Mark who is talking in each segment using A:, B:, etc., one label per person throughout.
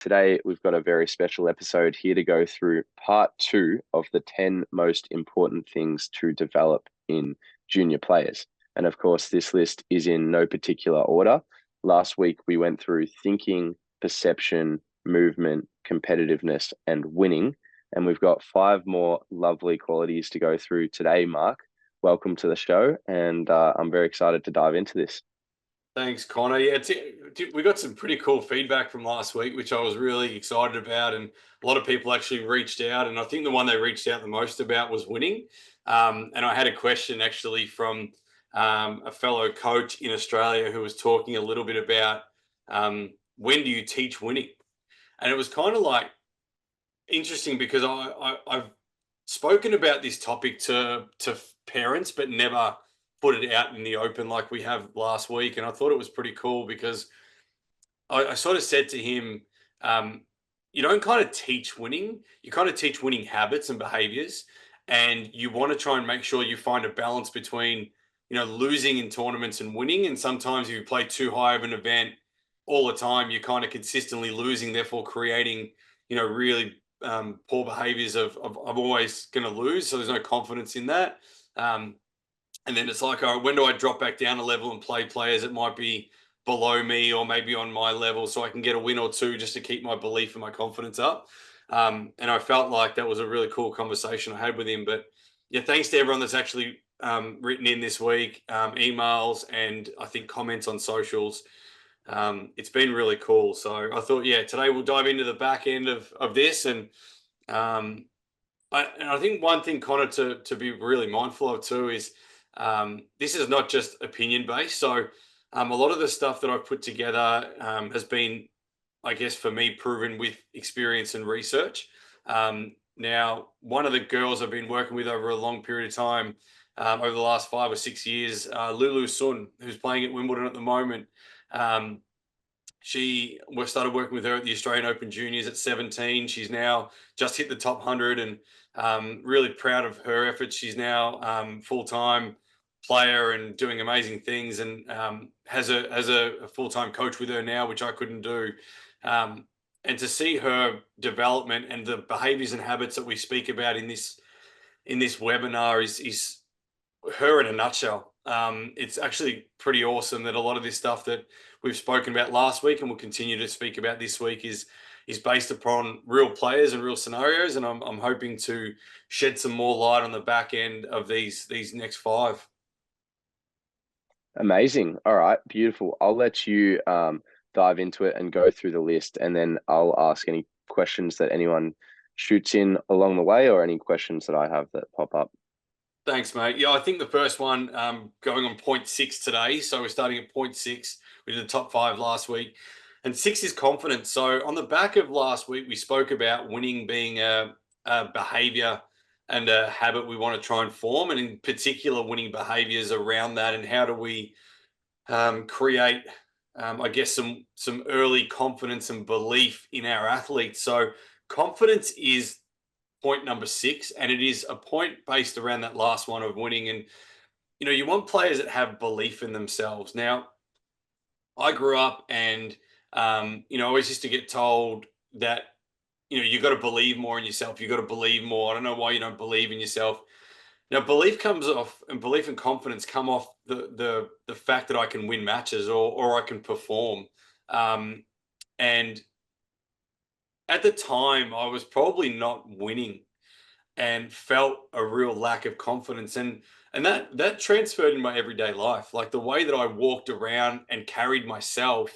A: Today, we've got a very special episode here to go through part two of the 10 most important things to develop in junior players. And of course, this list is in no particular order. Last week, we went through thinking, perception, movement, competitiveness, and winning. And we've got five more lovely qualities to go through today, Mark. Welcome to the show. And I'm very excited to dive into this.
B: Thanks, Connor. Yeah, we got some pretty cool feedback from last week, which I was really excited about. And a lot of people actually reached out. And I think the one they reached out the most about was winning. And I had a question actually from a fellow coach in Australia who was talking a little bit about when do you teach winning? And it was kind of like interesting because I've spoken about this topic to parents, but never put it out in the open like we have last week. And I thought it was pretty cool because I sort of said to him, um, you don't kind of teach winning, you kind of teach winning habits and behaviors. And you want to try and make sure you find a balance between, losing in tournaments and winning. And sometimes if you play too high of an event all the time, you're kind of consistently losing, therefore creating, really poor behaviors of I'm always going to lose. So there's no confidence in that. Um, and then it's like, all right, when do I drop back down a level and play players that might be below me or maybe on my level so I can get a win or two just to keep my belief and my confidence up? And I felt like that was a really cool conversation I had with him. But yeah, thanks to everyone that's actually written in this week, emails, and I think comments on socials. It's been really cool. So I thought, yeah, today we'll dive into the back end of this. Um, and I think one thing, Connor, to be really mindful of too is this is not just opinion based. So a lot of the stuff that I've put together has been, I guess, for me, proven with experience and research. Now, one of the girls I've been working with over a long period of time, over the last 5 or 6 years, Lulu Sun, who's playing at Wimbledon at the moment. Um, we started working with her at the Australian Open Juniors at 17. She's now just hit the top 100 and really proud of her efforts. She's now full time player and doing amazing things and has a full time coach with her now, which I couldn't do. Um, and to see her development and the behaviors and habits that we speak about in this webinar is her in a nutshell. It's actually pretty awesome that a lot of this stuff that we've spoken about last week and we'll continue to speak about this week is based upon real players and real scenarios, and I'm hoping to shed some more light on the back end of these next five.
A: Amazing. All right, beautiful. I'll let you dive into it and go through the list, and then I'll ask any questions that anyone shoots in along the way or any questions that I have that pop up.
B: Thanks, mate. Yeah, I think the first one going on point six today. So we're starting at point six. We did the top five last week. And six is confidence. So on the back of last week, we spoke about winning being a behavior and a habit we want to try and form, and in particular, winning behaviors around that. And how do we create, I guess, some early confidence and belief in our athletes? So confidence is point number six, and it is a point based around that last one of winning. And you want players that have belief in themselves. Now, I grew up and I always used to get told that you got to believe more in yourself. You got to believe more. I don't know why you don't believe in yourself. Now, belief comes off, and belief and confidence come off the fact that I can win matches or I can perform. And at the time, I was probably not winning and felt a real lack of confidence, and that transferred in my everyday life, like the way that I walked around and carried myself.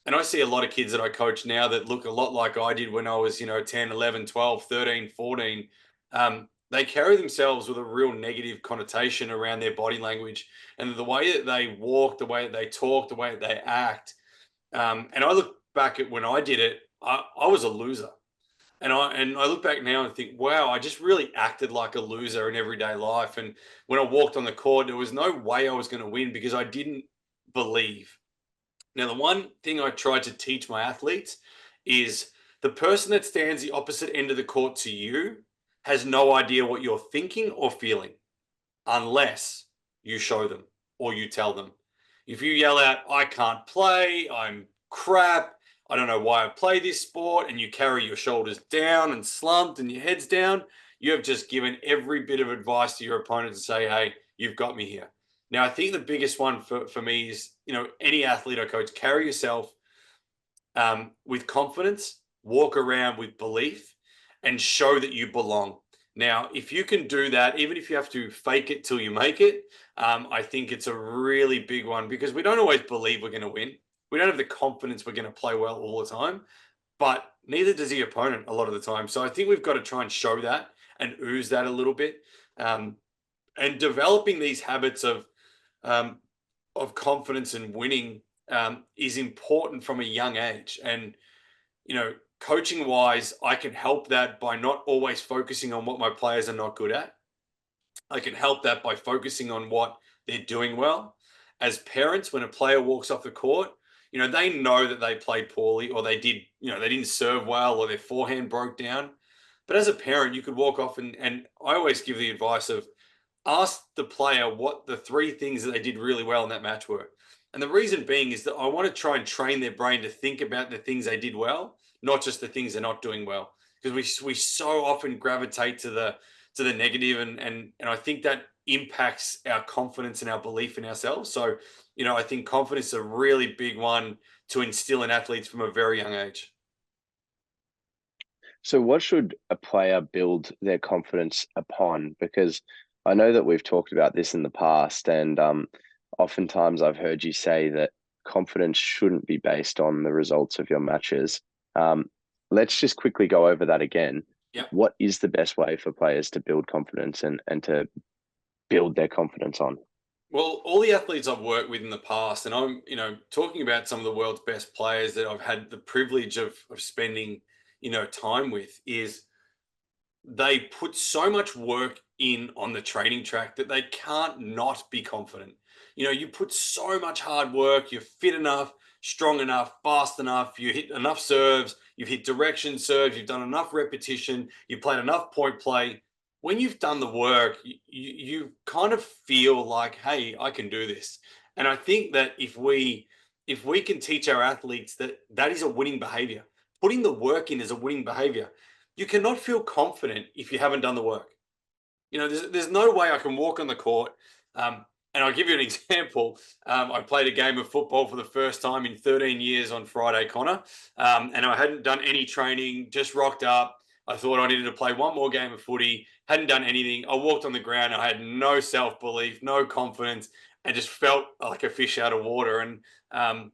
B: And I see a lot of kids that I coach now that look a lot like I did when I was 10, 11, 12, 13, 14. They carry themselves with a real negative connotation around their body language and the way that they walk, the way that they talk, the way that they act. And I look back at when I did it, I was a loser. And I look back now and think, wow, I just really acted like a loser in everyday life. And when I walked on the court, there was no way I was going to win because I didn't believe. Now, the one thing I try to teach my athletes is the person that stands the opposite end of the court to you has no idea what you're thinking or feeling unless you show them or you tell them. If you yell out, I can't play, I'm crap, I don't know why I play this sport, and you carry your shoulders down and slumped and your head's down, you have just given every bit of advice to your opponent to say, hey, you've got me here. Now, I think the biggest one for me is, any athlete or coach, carry yourself with confidence, walk around with belief, and show that you belong. Now, if you can do that, even if you have to fake it till you make it, I think it's a really big one, because we don't always believe we're going to win. We don't have the confidence we're going to play well all the time, but neither does the opponent a lot of the time. So I think we've got to try and show that and ooze that a little bit, and developing these habits um, of confidence and winning is important from a young age. And, coaching wise, I can help that by not always focusing on what my players are not good at. I can help that by focusing on what they're doing well. As parents, when a player walks off the court, they know that they played poorly, or they didn't serve well, or their forehand broke down. But as a parent, you could walk off, and I always give the advice of, ask the player what the three things that they did really well in that match were. And the reason being is that I want to try and train their brain to think about the things they did well, not just the things they're not doing well. Because we so often gravitate to the negative, and I think that impacts our confidence and our belief in ourselves. So, I think confidence is a really big one to instill in athletes from a very young age.
A: So, what should a player build their confidence upon? Because I know that we've talked about this in the past, and oftentimes I've heard you say that confidence shouldn't be based on the results of your matches. Um, let's just quickly go over that again.
B: Yeah.
A: What is the best way for players to build confidence and to build their confidence on?
B: Well, all the athletes I've worked with in the past, and I'm, talking about some of the world's best players that I've had the privilege of spending, time with, is they put so much work in on the training track that they can't not be confident. You put so much hard work, you're fit enough, strong enough, fast enough, you hit enough serves, you've hit direction serves, you've done enough repetition, you played enough point play. When you've done the work, you kind of feel like, hey, I can do this. And I think that if we can teach our athletes that that is a winning behavior, putting the work in is a winning behavior. You cannot feel confident if you haven't done the work. There's no way I can walk on the court. And I'll give you an example. I played a game of football for the first time in 13 years on Friday, Connor. And I hadn't done any training, just rocked up. I thought I needed to play one more game of footy, hadn't done anything. I walked on the ground. I had no self belief, no confidence, and just felt like a fish out of water. And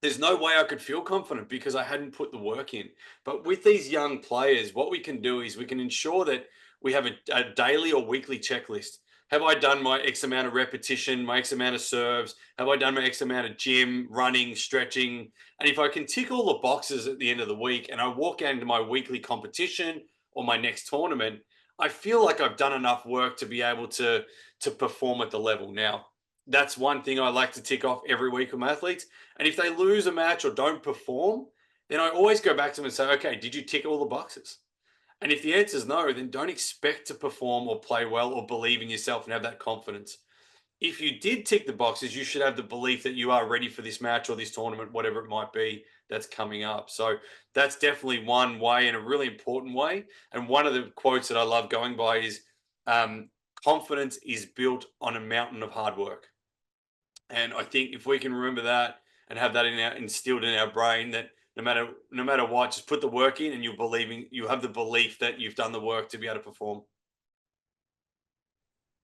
B: there's no way I could feel confident because I hadn't put the work in. But with these young players, what we can do is we can ensure that we have a daily or weekly checklist. Have I done my X amount of repetition, my X amount of serves? Have I done my X amount of gym, running, stretching? And if I can tick all the boxes at the end of the week and I walk out into my weekly competition or my next tournament, I feel like I've done enough work to be able to perform at the level. Now, that's one thing I like to tick off every week with my athletes. And if they lose a match or don't perform, then I always go back to them and say, okay, did you tick all the boxes? And if the answer is no, then don't expect to perform or play well or believe in yourself and have that confidence. If you did tick the boxes, you should have the belief that you are ready for this match or this tournament, whatever it might be that's coming up. So that's definitely one way, and a really important way. And one of the quotes that I love going by is, confidence is built on a mountain of hard work. And I think if we can remember that and have that instilled in our brain, that no matter what, just put the work in, and you have the belief that you've done the work to be able to perform.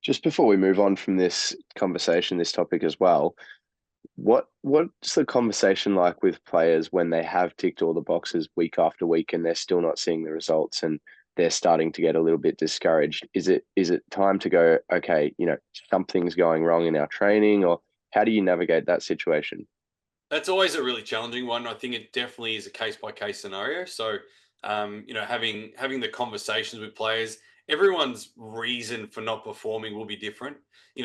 A: Just before we move on from this conversation, this topic as well, what's the conversation like with players when they have ticked all the boxes week after week and they're still not seeing the results and they're starting to get a little bit discouraged? Is it time to go, okay, something's going wrong in our training, or how do you navigate that situation?
B: That's always a really challenging one. I think it definitely is a case by case scenario. So, having the conversations with players, everyone's reason for not performing will be different.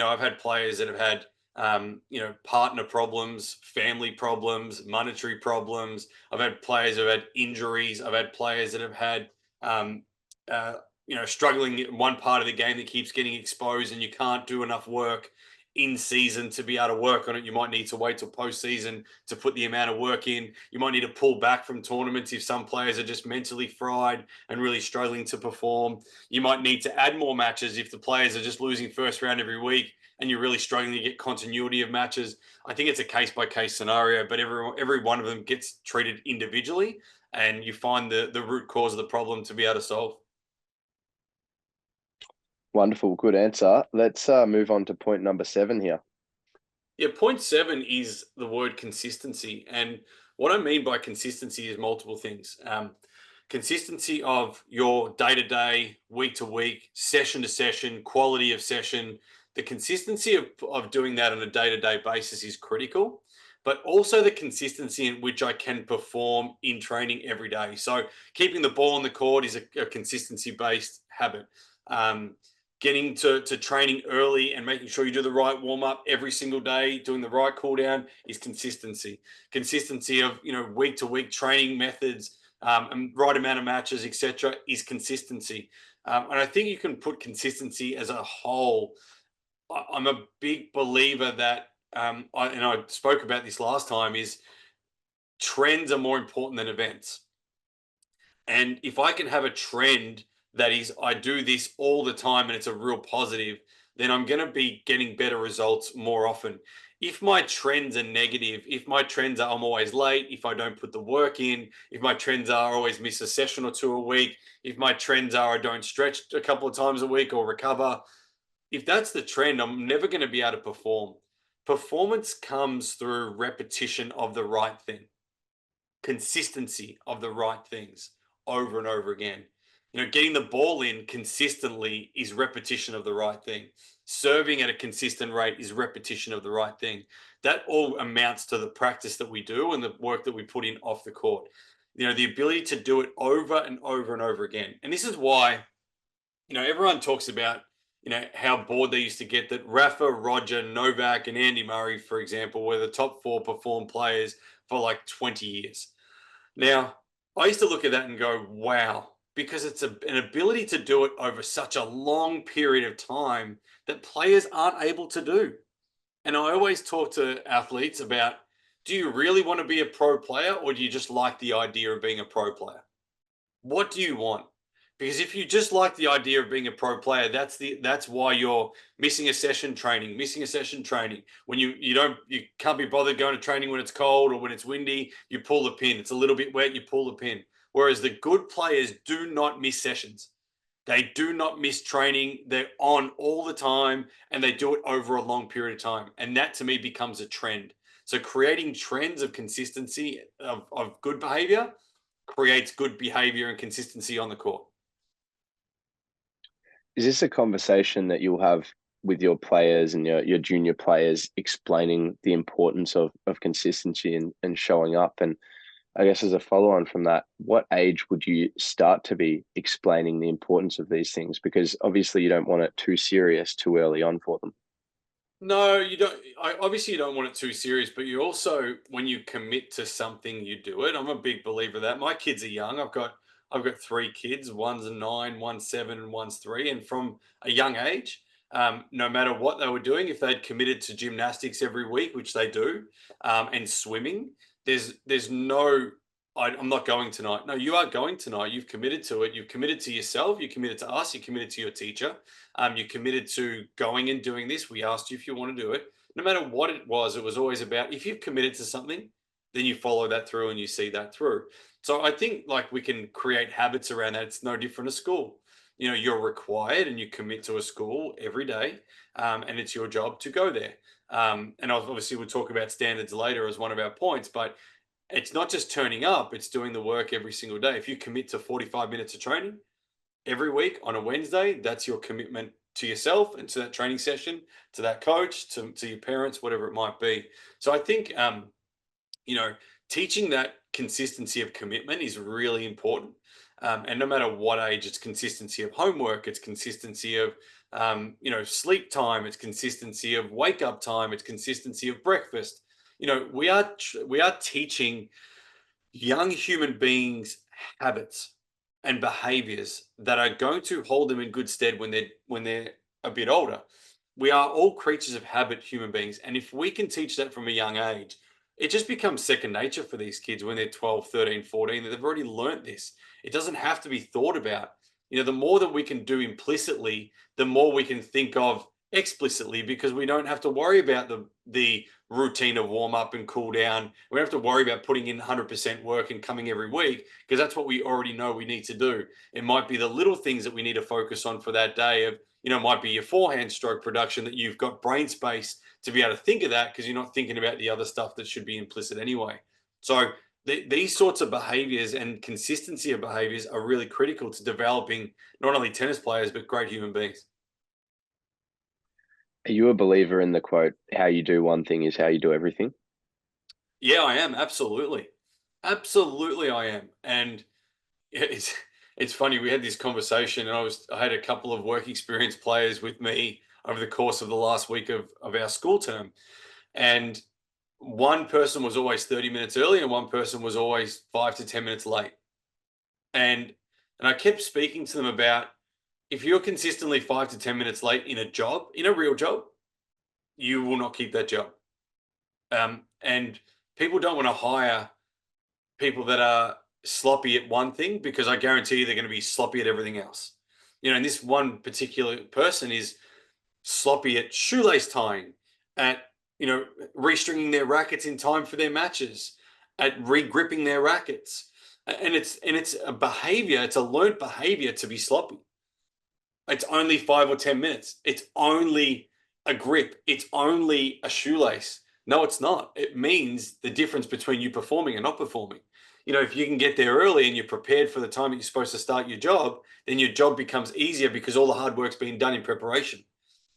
B: I've had players that have had, partner problems, family problems, monetary problems. I've had players who have had injuries. I've had players that have had, um, struggling in one part of the game that keeps getting exposed, and you can't do enough work in season to be able to work on it. You might need to wait till postseason to put the amount of work in. You might need to pull back from tournaments if some players are just mentally fried and really struggling to perform. You might need to add more matches if the players are just losing first round every week and you're really struggling to get continuity of matches. I think it's a case by case scenario, but every one of them gets treated individually, and you find the root cause of the problem to be able to solve.
A: Wonderful, good answer. Let's move on to point number 7 here.
B: Yeah, point 7 is the word consistency. And what I mean by consistency is multiple things. Consistency of your day to day, week to week, session to session, quality of session. The consistency of doing that on a day to day basis is critical, but also the consistency in which I can perform in training every day. So, keeping the ball on the court is a consistency based habit. Um, Getting to training early and making sure you do the right warm up every single day, doing the right cool down is consistency. Consistency of week to week training methods, and right amount of matches, etc., is consistency. And I think you can put consistency as a whole. I'm a big believer that, I spoke about this last time, is trends are more important than events. And if I can have a trend that is, I do this all the time and it's a real positive, then I'm going to be getting better results more often. If my trends are negative, if my trends are I'm always late, if I don't put the work in, if my trends are always miss a session or two a week, if my trends are I don't stretch a couple of times a week or recover, if that's the trend, I'm never going to be able to perform. Performance comes through repetition of the right thing, consistency of the right things over and over again. Getting the ball in consistently is repetition of the right thing. Serving at a consistent rate is repetition of the right thing. That all amounts to the practice that we do and the work that we put in off the court. The ability to do it over and over and over again. And this is why, everyone talks about, how bored they used to get that Rafa, Roger, Novak, and Andy Murray, for example, were the top 4 performed players for like 20 years. Now, I used to look at that and go, wow, because it's an ability to do it over such a long period of time that players aren't able to do. And I always talk to athletes about, do you really want to be a pro player, or do you just like the idea of being a pro player? What do you want? Because if you just like the idea of being a pro player, that's why you're missing a session training, When you can't be bothered going to training when it's cold or when it's windy, you pull the pin. It's a little bit wet, you pull the pin. Whereas the good players do not miss sessions. They do not miss training. They're on all the time and they do it over a long period of time. And that to me becomes a trend. So creating trends of consistency of good behavior creates good behavior and consistency on the court.
A: Is this a conversation that you'll have with your players and your junior players, explaining the importance of consistency and showing up? And I guess as a follow on from that, what age would you start to be explaining the importance of these things? Because obviously you don't want it too serious too early on for them.
B: No, you don't. Obviously, you don't want it too serious, but you also, when you commit to something, you do it. I'm a big believer that my kids are young. I've got 3 kids. One's a 9, one's 7, and one's 3. And from a young age, no matter what they were doing, if they'd committed to gymnastics every week, which they do, and swimming, there's no. I'm not going tonight. No, you are going tonight. You've committed to it. You've committed to yourself. You committed to us. You committed to your teacher. You committed to going and doing this. We asked you if you want to do it. No matter what it was always about, if you've committed to something, then you follow that through and you see that through. So I think like we can create habits around that. It's no different to school. You're required and you commit to a school every day, and it's your job to go there. And obviously we'll talk about standards later as one of our points, but it's not just turning up, it's doing the work every single day. If you commit to 45 minutes of training every week on a Wednesday, that's your commitment to yourself and to that training session, to that coach, to your parents, whatever it might be. So I think, you know, teaching that consistency of commitment is really important. And no matter what age, it's consistency of homework, it's consistency of, sleep time, it's consistency of wake up time, it's consistency of breakfast. We are teaching young human beings habits and behaviors that are going to hold them in good stead when they're a bit older. we are all creatures of habit, human beings. And if we can teach that from a young age, it just becomes second nature for these kids when they're 12, 13, 14, that they've already learnt this. It doesn't have to be thought about. The more that we can do implicitly, the more we can think of explicitly, because we don't have to worry about the routine of warm up and cool down. We don't have to worry about putting in 100% work and coming every week, because that's what we already know we need to do. It might be the little things that we need to focus on for that day of, might be your forehand stroke production, that you've got brain space to be able to think of that, because you're not thinking about the other stuff that should be implicit anyway. So these sorts of behaviors and consistency of behaviors are really critical to developing not only tennis players, but great human beings.
A: Are you a believer in the quote, how you do one thing is how you do everything?
B: Yeah, I am. Absolutely. Absolutely, I am. And it's funny. We had this conversation, and I had a couple of work experience players with me over the course of the last week of our school term. And one person was always 30 minutes early and one person was always 5 to 10 minutes late. And I kept speaking to them about, if you're consistently 5 to 10 minutes late in a job, in a real job, you will not keep that job. And people don't want to hire people that are sloppy at one thing, because I guarantee you they're going to be sloppy at everything else. And this one particular person is sloppy at shoelace tying, at restringing their rackets in time for their matches, at re-gripping their rackets. And it's a behavior, it's a learned behavior to be sloppy. It's only 5 or 10 minutes. It's only a grip. It's only a shoelace. No, it's not. It means the difference between you performing and not performing. If you can get there early and you're prepared for the time that you're supposed to start your job, then your job becomes easier, because all the hard work's being done in preparation.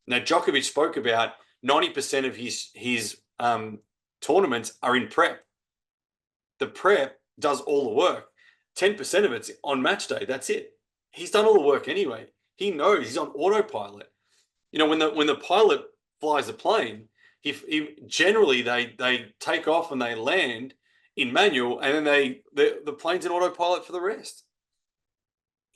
B: Now, Djokovic spoke about 90% of his tournaments are in prep. The prep does all the work. 10% of it's on match day. That's it. He's done all the work anyway. He knows he's on autopilot. When the pilot flies a plane, he generally they take off and they land in manual, and then the plane's in autopilot for the rest.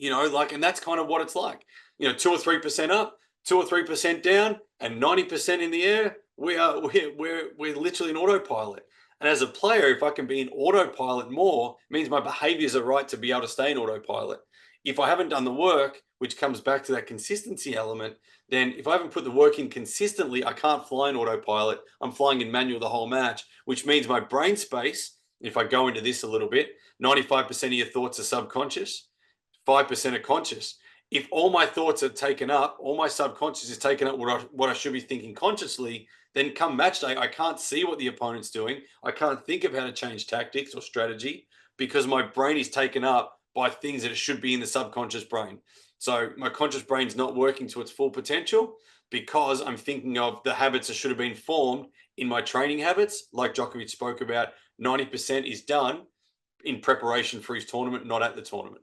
B: And that's kind of what it's like. 2 or 3% up, 2 or 3% down, and 90% in the air. We're literally in autopilot. And as a player, if I can be in autopilot more, it means my behaviors are right to be able to stay in autopilot. If I haven't done the work, which comes back to that consistency element, then if I haven't put the work in consistently, I can't fly in autopilot. I'm flying in manual the whole match, which means my brain space, if I go into this a little bit, 95% of your thoughts are subconscious, 5% are conscious. If all my thoughts are taken up, all my subconscious is taken up what I should be thinking consciously, then come match day, I can't see what the opponent's doing. I can't think of how to change tactics or strategy, because my brain is taken up by things that it should be in the subconscious brain. So my conscious brain's not working to its full potential, because I'm thinking of the habits that should have been formed in my training habits. Like Djokovic spoke about, 90% is done in preparation for his tournament, not at the tournament.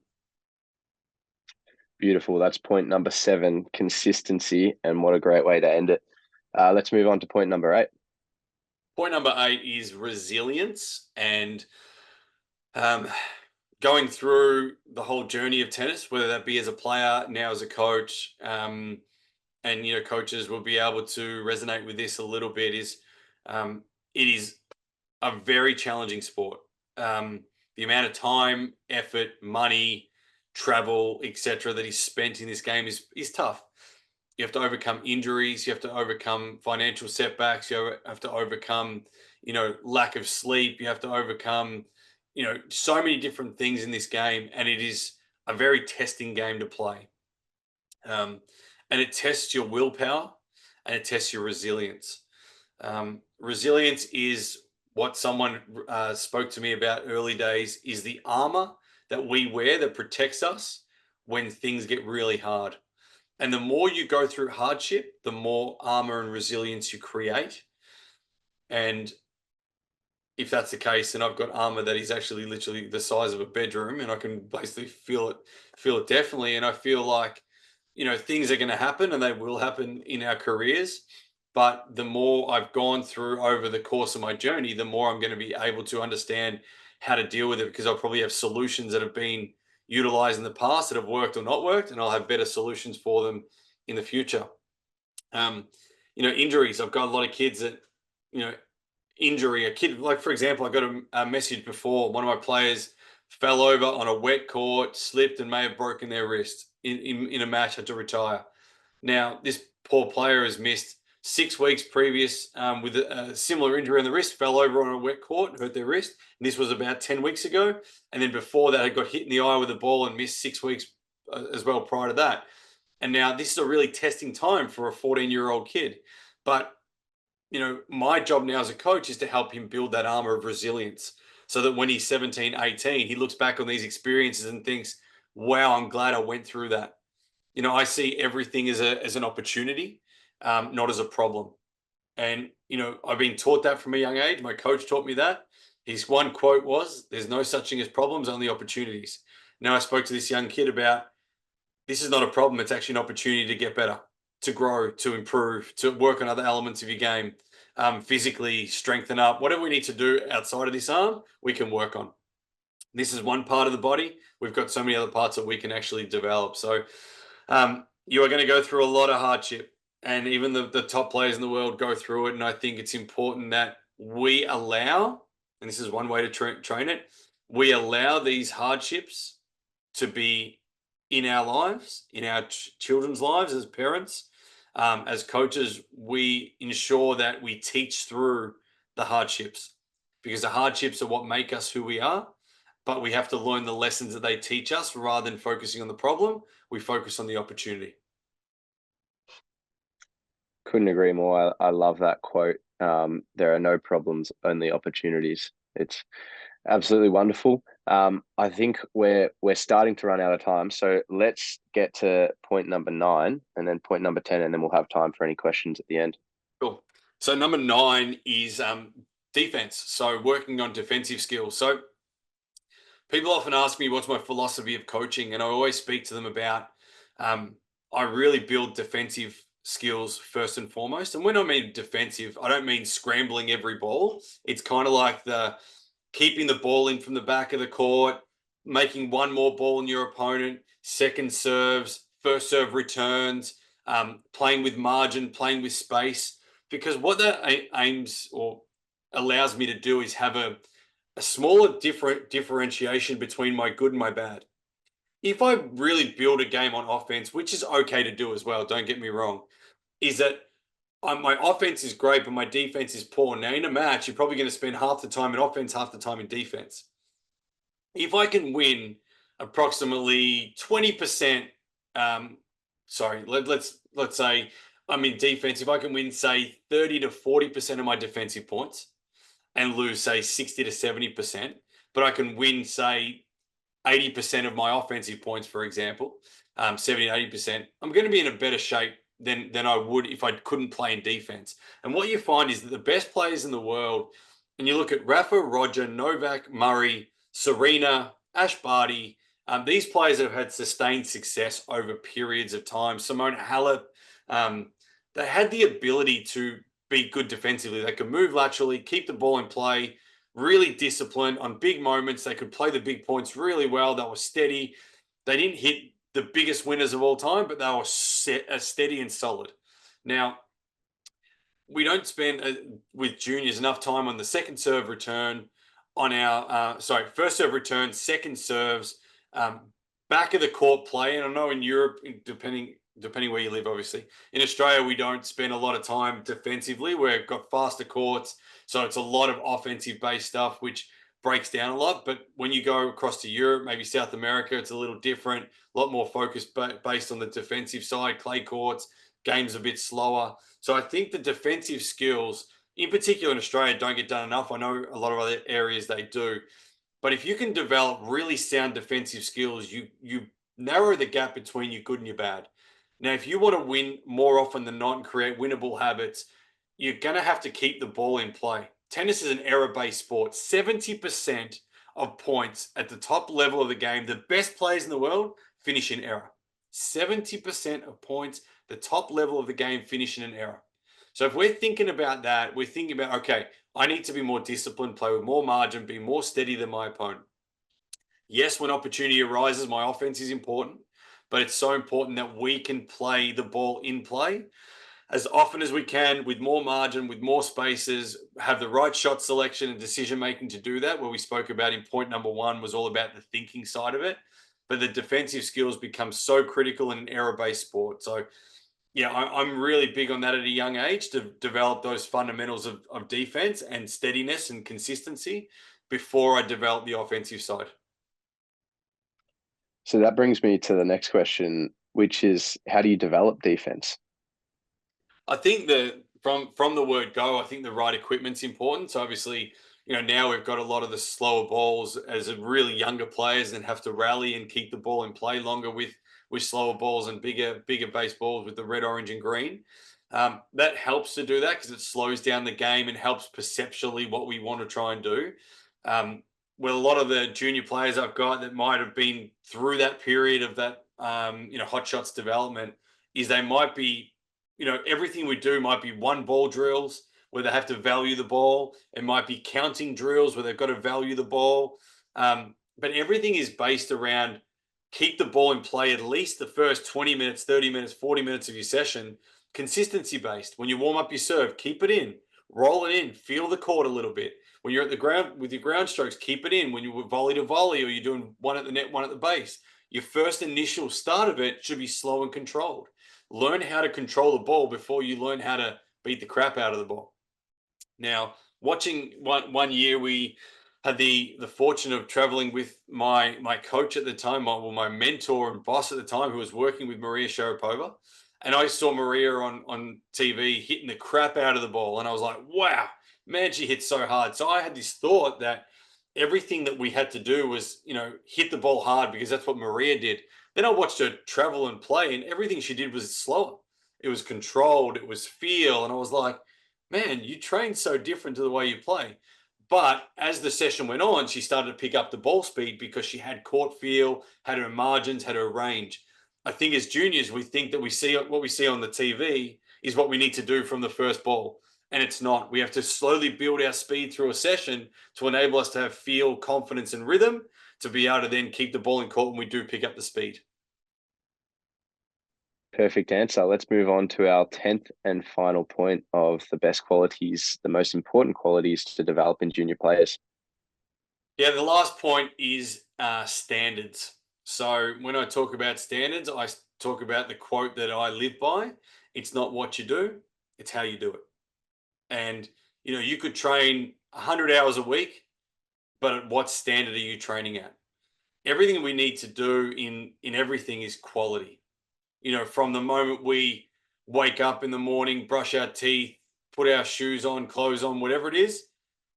A: Beautiful. That's point number 7, consistency. And what a great way to end it. Let's move on to point number 8.
B: Point number 8 is resilience. And going through the whole journey of tennis, whether that be as a player, now as a coach, and coaches will be able to resonate with this a little bit, is it is a very challenging sport. The amount of time, effort, money, travel, etc., that is spent in this game is tough. You have to overcome injuries. You have to overcome financial setbacks. You have to overcome, lack of sleep. You have to overcome, so many different things in this game, and it is a very testing game to play. And it tests your willpower and it tests your resilience. Resilience is what someone spoke to me about early days, is the armor that we wear that protects us when things get really hard. And the more you go through hardship, the more armor and resilience you create. And if that's the case, then I've got armor that is actually literally the size of a bedroom, and I can basically feel it definitely. And I feel like, things are going to happen, and they will happen in our careers. But the more I've gone through over the course of my journey, the more I'm going to be able to understand how to deal with it, because I'll probably have solutions that have been utilized in the past that have worked or not worked, and I'll have better solutions for them in the future. injuries. I've got a lot of kids that, injury, a kid, like for example, I got a message before, one of my players fell over on a wet court, slipped and may have broken their wrist in a match, had to retire. Now, this poor player has missed 6 weeks previous with a similar injury on the wrist, fell over on a wet court, hurt their wrist. And this was about 10 weeks ago. And then before that, I got hit in the eye with a ball and missed 6 weeks as well prior to that. And now this is a really testing time for a 14-year-old kid. But, my job now as a coach is to help him build that armor of resilience so that when he's 17, 18, he looks back on these experiences and thinks, wow, I'm glad I went through that. I see everything as an opportunity, not as a problem. And, I've been taught that from a young age. My coach taught me that. His one quote was, there's no such thing as problems, only opportunities. Now I spoke to this young kid about, this is not a problem. It's actually an opportunity to get better, to grow, to improve, to work on other elements of your game, physically strengthen up. Whatever we need to do outside of this arm, we can work on. This is one part of the body. We've got so many other parts that we can actually develop. So you are going to go through a lot of hardship, and even the top players in the world go through it. And I think it's important that we allow, and this is one way to train it, we allow these hardships to be in our lives, in our children's lives as parents. As coaches, we ensure that we teach through the hardships, because the hardships are what make us who we are. But we have to learn the lessons that they teach us rather than focusing on the problem. We focus on the opportunity.
A: Couldn't agree more. I love that quote. There are no problems, only opportunities. It's absolutely wonderful. I think we're starting to run out of time, so let's get to point number 9 and then point number 10, and then we'll have time for any questions at the end.
B: Cool. So number 9 is defense. So working on defensive skills. So people often ask me what's my philosophy of coaching, and I always speak to them about I really build defensive skills first and foremost. And when I mean defensive, I don't mean scrambling every ball. It's kind of like the keeping the ball in from the back of the court, making one more ball in your opponent, second serves, first serve returns, playing with margin, playing with space. Because what that aims or allows me to do is have a smaller differentiation between my good and my bad. If I really build a game on offense, which is okay to do as well, don't get me wrong, is that my offense is great, but my defense is poor. Now, in a match, you're probably going to spend half the time in offense, half the time in defense. If I can win approximately 20%, let's say I'm in defense. If I can win, say, 30 to 40% of my defensive points and lose, say, 60 to 70%, but I can win, say, 80% of my offensive points, for example, 70 to 80%, I'm going to be in a better shape than I would if I couldn't play in defense. And what you find is that the best players in the world, and you look at Rafa, Roger, Novak, Murray, Serena, Ash Barty, these players have had sustained success over periods of time. Simona Halep, they had the ability to be good defensively. They could move laterally, keep the ball in play, really disciplined on big moments. They could play the big points really well. They were steady. They didn't hit the biggest winners of all time, but they were steady and solid. Now, we don't spend with juniors enough time on the second serve return, on our first serve return, second serves, back of the court play. And I know in Europe, depending where you live, obviously. In Australia, we don't spend a lot of time defensively. We've got faster courts, so it's a lot of offensive-based stuff, which breaks down a lot. But when you go across to Europe, maybe South America, it's a little different, a lot more focused based on the defensive side, clay courts, games a bit slower. So I think the defensive skills, in particular in Australia, don't get done enough. I know a lot of other areas they do. But if you can develop really sound defensive skills, you narrow the gap between your good and your bad. Now, if you want to win more often than not and create winnable habits, you're going to have to keep the ball in play. Tennis is an error-based sport. 70% of points at the top level of the game, the best players in the world finish in error. 70% of points, the top level of the game, finish in an error. So if we're thinking about that, we're thinking about, okay, I need to be more disciplined, play with more margin, be more steady than my opponent. Yes, when opportunity arises, my offense is important, but it's so important that we can play the ball in play. as often as we can, with more margin, with more spaces, have the right shot selection and decision making to do that. Where we spoke about in point number one was all about the thinking side of it, but the defensive skills become so critical in an error-based sport. So yeah, I'm really big on that at a young age to develop those fundamentals of defense and steadiness and consistency before I develop the offensive side.
A: So that brings me to the next question, which is how do you develop defense?
B: I think that from the word go, I think the right equipment's important. So obviously, now we've got a lot of the slower balls as a really younger players and have to rally and keep the ball in play longer with slower balls and bigger base balls with the red, orange, and green. That helps to do that because it slows down the game and helps perceptually what we want to try and do. Well, a lot of the junior players I've got that might have been through that period of that hot shots development is they might be, everything we do might be one ball drills where they have to value the ball. It might be counting drills where they've got to value the ball. But everything is based around keep the ball in play at least the first 20 minutes, 30 minutes, 40 minutes of your session, consistency based. When you warm up your serve, keep it in, roll it in, feel the court a little bit. When you're at the ground with your ground strokes, keep it in. When you're volley to volley or you're doing one at the net, one at the base, your first initial start of it should be slow and controlled. Learn how to control the ball before you learn how to beat the crap out of the ball. Now, watching one year, we had the fortune of traveling with my coach at the time, my mentor and boss at the time, who was working with Maria Sharapova. And I saw Maria on TV hitting the crap out of the ball. And I was like, wow, man, she hits so hard. So I had this thought that everything that we had to do was, hit the ball hard because that's what Maria did. Then I watched her travel and play, and everything she did was slower. It was controlled, it was feel. And I was like, man, you train so different to the way you play. But as the session went on, she started to pick up the ball speed because she had court feel, had her margins, had her range. I think as juniors, we think that we see what we see on the TV is what we need to do from the first ball. And it's not. We have to slowly build our speed through a session to enable us to have feel, confidence, and rhythm to be able to then keep the ball in court when we do pick up the speed.
A: Perfect answer. Let's move on to our 10th and final point of the best qualities, the most important qualities to develop in junior players.
B: Yeah, the last point is standards. So when I talk about standards, I talk about the quote that I live by. It's not what you do, it's how you do it. And, you could train 100 hours a week, but at what standard are you training at? Everything we need to do in everything is quality. From the moment we wake up in the morning, brush our teeth, put our shoes on, clothes on, whatever it is,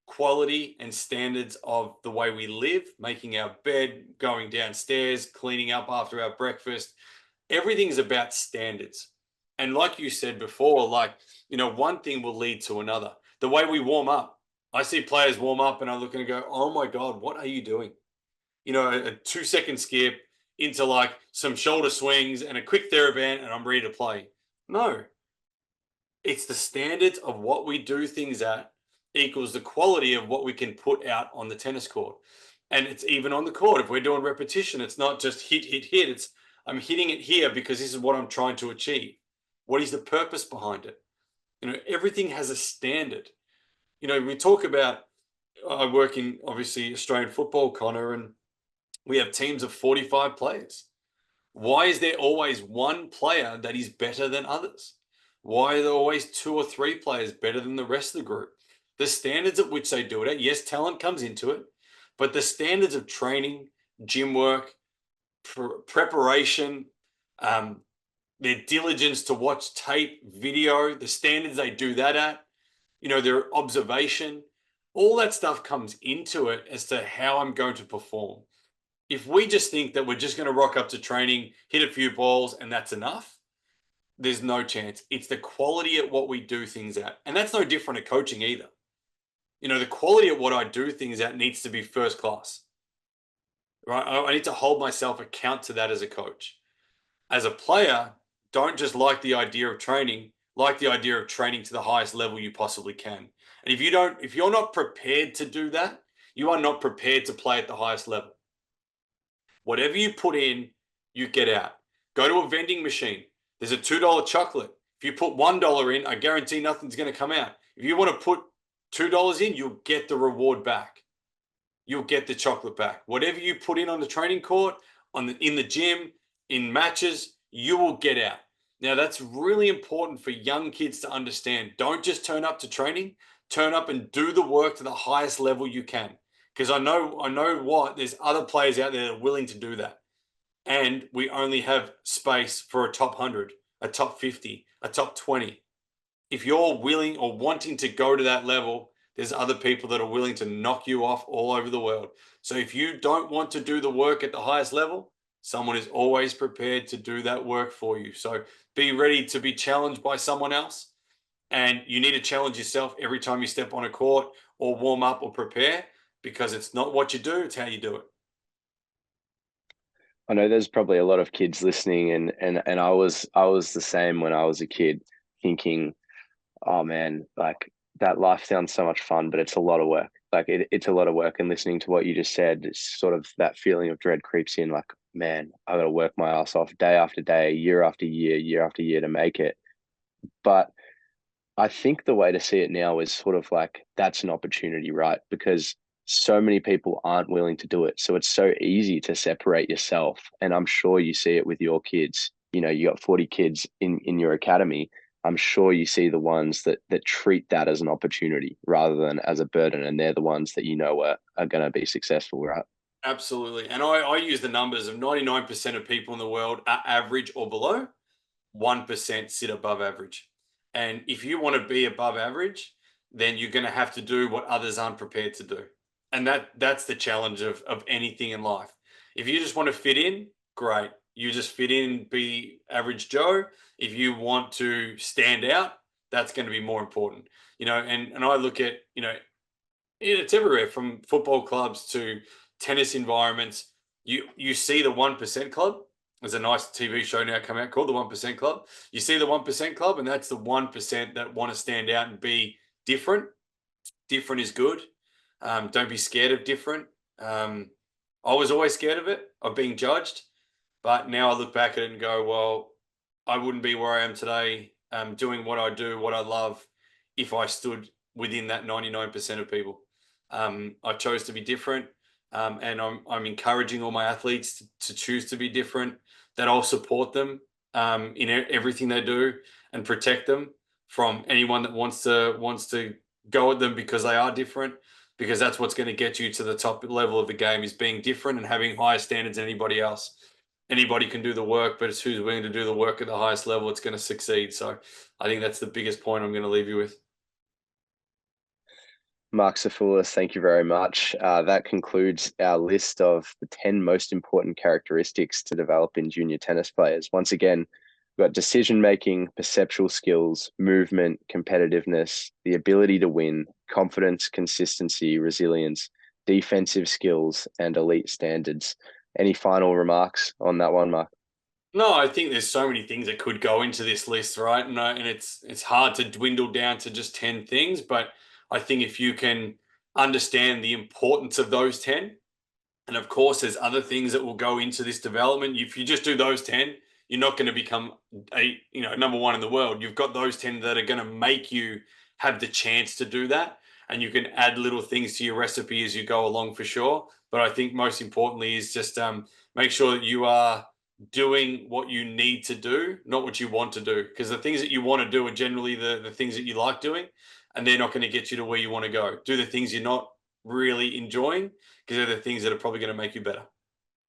B: quality and standards of the way we live, making our bed, going downstairs, cleaning up after our breakfast. Everything's about standards. And like you said before, one thing will lead to another. The way we warm up, I see players warm up and I look and go, oh my God, what are you doing? A 2-second skip into some shoulder swings and a quick TheraBand and I'm ready to play. No, it's the standards of what we do things at equals the quality of what we can put out on the tennis court. And it's even on the court. If we're doing repetition, it's not just hit, hit, hit. It's I'm hitting it here because this is what I'm trying to achieve. What is the purpose behind it? Everything has a standard. We talk about, I work in obviously Australian football, Connor, and we have teams of 45 players. Why is there always one player that is better than others? Why are there always 2 or 3 players better than the rest of the group? The standards at which they do it at, yes, talent comes into it, but the standards of training, gym work, preparation, their diligence to watch tape, video, the standards they do that at, their observation, all that stuff comes into it as to how I'm going to perform. If we just think that we're just going to rock up to training, hit a few balls, and that's enough, there's no chance. It's the quality at what we do things at. And that's no different at coaching either. The quality at what I do things at needs to be first class, right? I need to hold myself account to that as a coach. As a player, don't just like the idea of training, like the idea of training to the highest level you possibly can. And if you're not prepared to do that, you are not prepared to play at the highest level. Whatever you put in, you get out. Go to a vending machine. There's a $2 chocolate. If you put $1 in, I guarantee nothing's going to come out. If you want to put $2 in, you'll get the reward back. You'll get the chocolate back. Whatever you put in on the training court, in the gym, in matches, you will get out. Now, that's really important for young kids to understand. Don't just turn up to training. Turn up and do the work to the highest level you can. Because I know what there's other players out there that are willing to do that, and we only have space for a top 100, a top 50, a top 20. If you're willing or wanting to go to that level, there's other people that are willing to knock you off all over the world. So if you don't want to do the work at the highest level, someone is always prepared to do that work for you. So be ready to be challenged by someone else. And you need to challenge yourself every time you step on a court or warm up or prepare, because it's not what you do, it's how you do it.
A: I know there's probably a lot of kids listening, and I was the same when I was a kid, thinking, oh man, like that life sounds so much fun, but it's a lot of work. Like it's a lot of work. And listening to what you just said, it's sort of that feeling of dread creeps in. Like, man, I got to work my ass off day after day, year after year, year after year to make it. But I think the way to see it now is sort of like that's an opportunity, right? Because so many people aren't willing to do it. So it's so easy to separate yourself. And I'm sure you see it with your kids. You know, you got 40 kids in your academy. I'm sure you see the ones that treat that as an opportunity rather than as a burden. And they're the ones that you know are going to be successful, right?
B: Absolutely. And I use the numbers of 99% of people in the world are average or below, 1% sit above average. And if you want to be above average, then you're going to have to do what others aren't prepared to do. And that's the challenge of anything in life. If you just want to fit in, great. You just fit in, be average Joe. If you want to stand out, that's going to be more important. And I look at, it's everywhere from football clubs to tennis environments. You see the 1% club. There's a nice TV show now come out called the 1% Club. You see the 1% Club, and that's the 1% that want to stand out and be different. Different is good. Don't be scared of different. I was always scared of it, of being judged, but now I look back at it and go, well, I wouldn't be where I am today, doing what I do, what I love, if I stood within that 99% of people. I chose to be different, and I'm encouraging all my athletes to choose to be different. That I'll support them in everything they do and protect them from anyone that wants to go at them because they are different. Because that's what's going to get you to the top level of the game, is being different and having higher standards than anybody else. Anybody can do the work, but it's who's willing to do the work at the highest level that's going to succeed. So I think that's the biggest point I'm going to leave you with.
A: Mark Safoulis, thank you very much. That concludes our list of the 10 most important characteristics to develop in junior tennis players. Once again, we've got decision-making, perceptual skills, movement, competitiveness, the ability to win, confidence, consistency, resilience, defensive skills, and elite standards. Any final remarks on that one, Mark?
B: No, I think there's so many things that could go into this list, right? And it's hard to dwindle down to just 10 things, but I think if you can understand the importance of those 10, and of course, there's other things that will go into this development. If you just do those 10, you're not going to become number one in the world. You've got those 10 that are going to make you have the chance to do that. And you can add little things to your recipe as you go along for sure. But I think most importantly is just make sure that you are doing what you need to do, not what you want to do. Because the things that you want to do are generally the things that you like doing, and they're not going to get you to where you want to go. Do the things you're not really enjoying, because they're the things that are probably going to make you better.